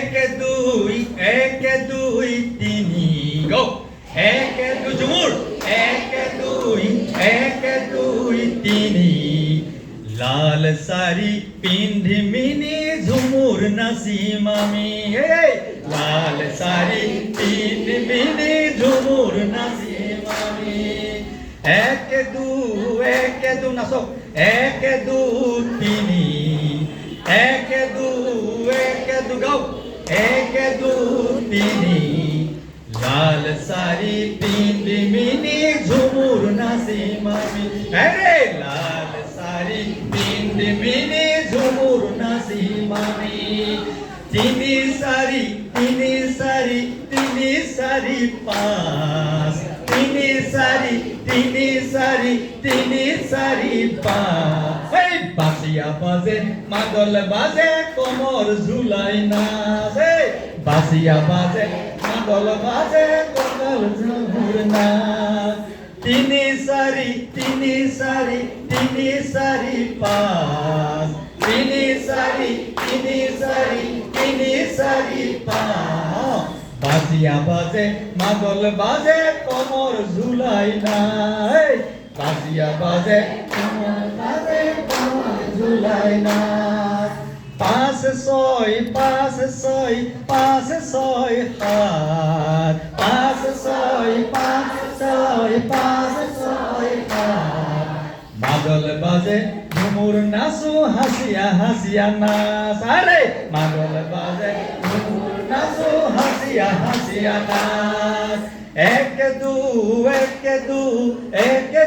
এক দুই তিনি গো এক দুই ঝুমুর এক দুই তিনি লাল সারি পিন্ধি মিনি ঝুমুর নাচিম আমি লাল সারি পিন্ধি মিনি ঝুমুর নাচিম আমি এক দু নাচক এক দু তিনি এক দু গাও এক দু তিনি লাল সারি পিন্ধি মিনি ঝুমুর নাচিম আমি লাল সারি পিন্ধি মিনি ঝুমুর নাচিম আমি তিনি সারি পাঁচ তিনি সারি পাঁচ বাঁশিয়া বাজে মাদল বাজে কোমর ঝুলাই নাচ বাঁশিয়া বাজে মাদল বাজে কোমর ঝুমুর নাচ তিনি সারি পাঁচ তিনি সারি পাঁচ বাঁশিয়া বাজে মাদল বাজে কোমর ঝুলাই নাই বাঁশিয়া বাজে কোমর বাজে কোমর ঝুলাই নাই পাঁচ ছয় হাত পাঁচ ছয় হাত মাদল বাজে ঝুমুর নাচু হাসিয়া নাচ আরে মাদল বাজে ঝুমুর নাচু হাসিয়া নাচ এক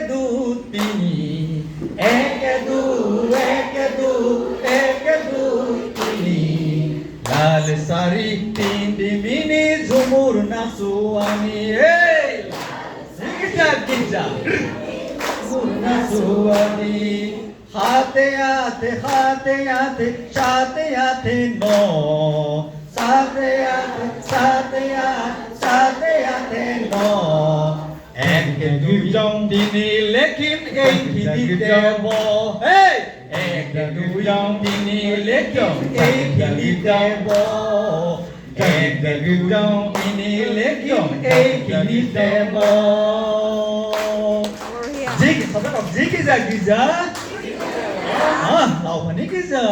দু তিনি এক দু তিনি লাল সারি পিন্ধি মিনি ঝুমুর নাচু আমি নাচু আমি হাতে সাথে ন সাথে ন এক দুজন তিনি লেখিন এইখিনিতে হব এক দুজন তিনি লেখিন এইখিনিতে হব এক দুজন তিনি লেখিন এইখিনিতে হব জিকি যা লাও পানী কি যা